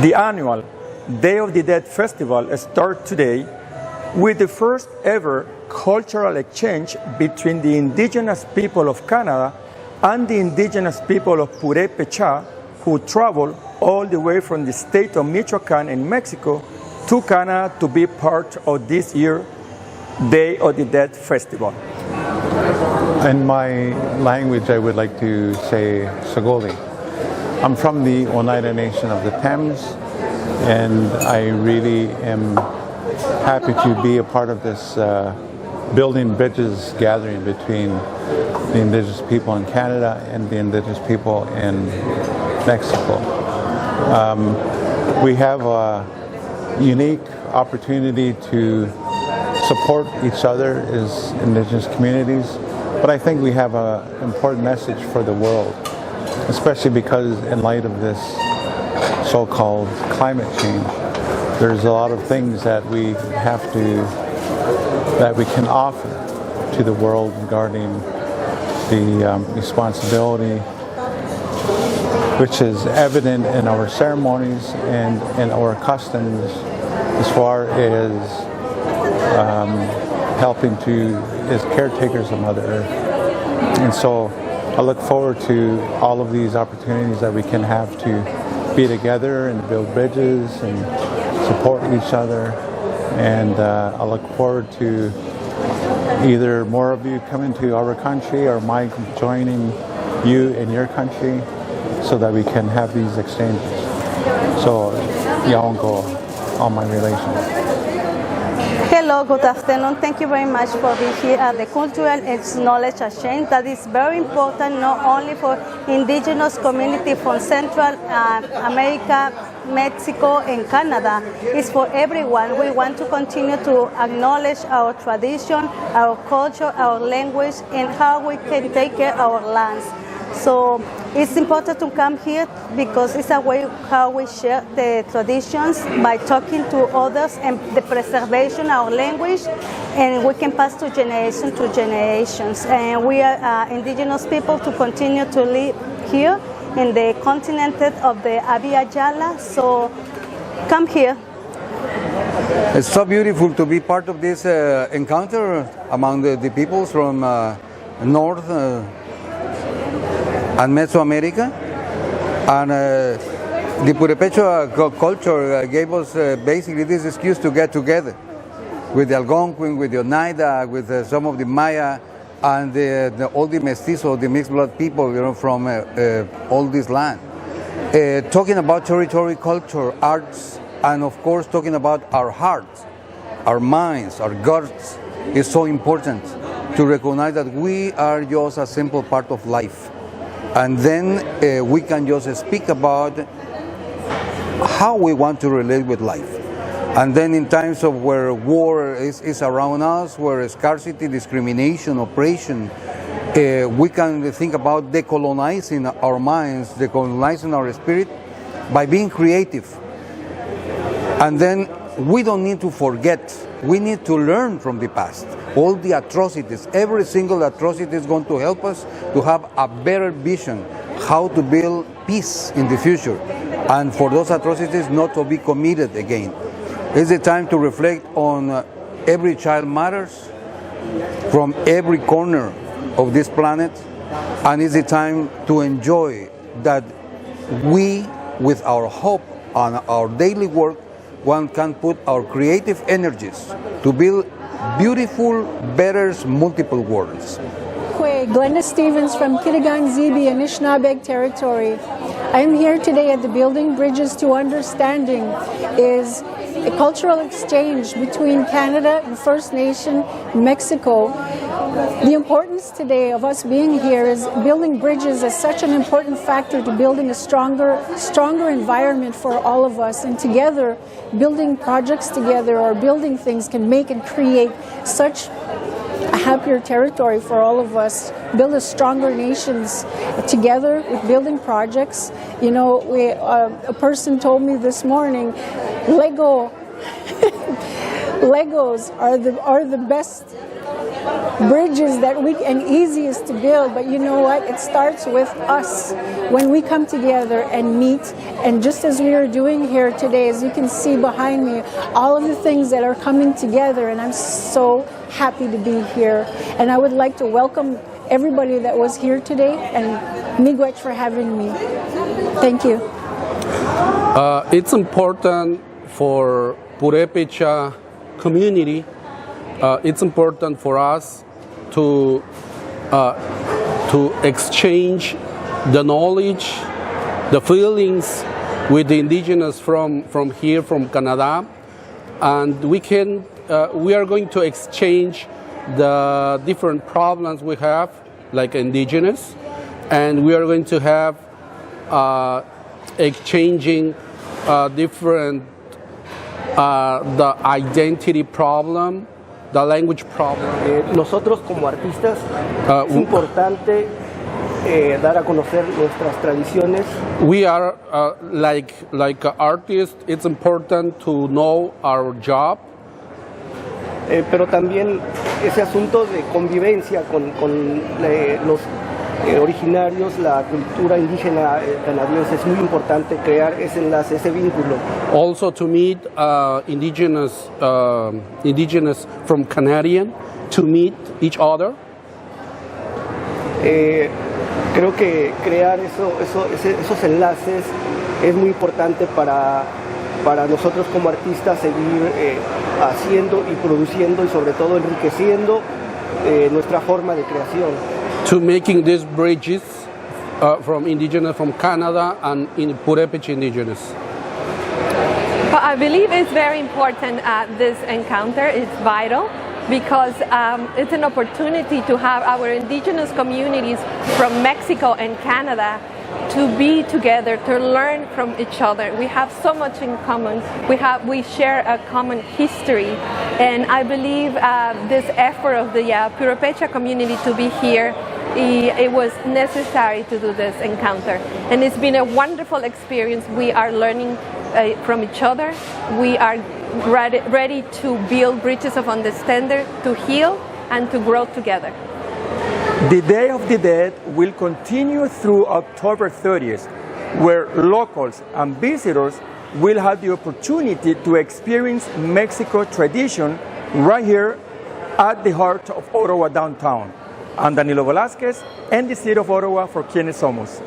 The annual Day of the Dead Festival starts today with the first ever cultural exchange between the indigenous people of Canada and the indigenous people of Purépecha, who travel all the way from the state of Michoacán in Mexico to Canada to be part of this year's Day of the Dead Festival. In my language, I would like to say Sagoli. I'm from the Oneida Nation of the Thames, and I really am happy to be a part of this Building Bridges gathering between the Indigenous people in Canada and the Indigenous people in Mexico. We have a unique opportunity to support each other as Indigenous communities, but I think we have an important message for the world, especially because in light of this so-called climate change, there's a lot of things that we can offer to the world regarding the responsibility which is evident in our ceremonies and in our customs as far as helping as caretakers of Mother Earth. And so I look forward to all of these opportunities that we can have to be together and build bridges and support each other. And I look forward to either more of you coming to our country or my joining you in your country so that we can have these exchanges. So, Yaongo, all my relations. Hello, good afternoon. Thank you very much for being here at the Cultural Knowledge Exchange. That is very important, not only for indigenous community from Central America, Mexico, and Canada. It's for everyone. We want to continue to acknowledge our tradition, our culture, our language, and how we can take care of our lands. So it's important to come here because it's a way how we share the traditions by talking to others and the preservation of our language, and we can pass to generations. And we are indigenous people to continue to live here in the continent of the Abya Yala. So come here. It's so beautiful to be part of this encounter among the peoples from North and Mesoamerica, and the Purépecha culture gave us basically this excuse to get together with the Algonquin, with the Oneida, with some of the Maya, and all the mestizo, the mixed blood people, from all this land. Talking about territory, culture, arts, and of course talking about our hearts, our minds, our guts is so important to recognize that we are just a simple part of life. And then we can just speak about how we want to relate with life. And then in times of where war is around us, where scarcity, discrimination, oppression, we can think about decolonizing our minds, decolonizing our spirit by being creative. And then we don't need to forget. We need to learn from the past. All the atrocities, every single atrocity is going to help us to have a better vision how to build peace in the future, and for those atrocities not to be committed again. It's the time to reflect on every child matters from every corner of this planet, and it's the time to enjoy that we, with our hope and our daily work, one can put our creative energies to build beautiful, better, multiple worlds. Glenda Stevens from Kitigan Zibi, Anishinaabeg territory. I'm here today at the Building Bridges to Understanding is a cultural exchange between Canada and First Nation Mexico. The importance today of us being here is building bridges is such an important factor to building a stronger environment for all of us, and together building projects together or building things can make and create such a happier territory for all of us, build a stronger nations together with building projects. You know, a person told me this morning, Legos are the best bridges that and easiest to build, but you know what? It starts with us when we come together and meet. And just as we are doing here today, as you can see behind me, all of the things that are coming together, and I'm so happy to be here. And I would like to welcome everybody that was here today, and miigwech for having me. Thank you. It's important for Purepecha community. It's important for us to exchange the knowledge, the feelings with the indigenous from here, from Canada, and we are going to exchange the different problems we have, like indigenous, and we are going to have exchanging different the identity problem, the language problem. Nosotros como artistas es importante dar a conocer nuestras tradiciones. We are like artists. It's important to know our job. Pero también ese asunto de convivencia con los originarios, la cultura indígena canadiense, es muy importante crear ese enlace, ese vínculo. Also to meet indigenous from Canadian, to meet each other. Creo que crear esos enlaces es muy importante para nosotros como artistas seguir haciendo y produciendo y sobre todo enriqueciendo nuestra forma de creación. To making these bridges from indigenous from Canada and in Purepecha indigenous. Well, I believe it's very important this encounter. It's vital because it's an opportunity to have our indigenous communities from Mexico and Canada to be together, to learn from each other. We have so much in common. We share a common history, and I believe this effort of the Purepecha community to be here, it was necessary to do this encounter, and it's been a wonderful experience. We are learning from each other. We are ready to build bridges of understanding, to heal, and to grow together. The Day of the Dead will continue through October 30th, where locals and visitors will have the opportunity to experience Mexico tradition right here at the heart of Ottawa downtown. I'm Danilo Velasquez, and the City of Ottawa for Quienes, Somos.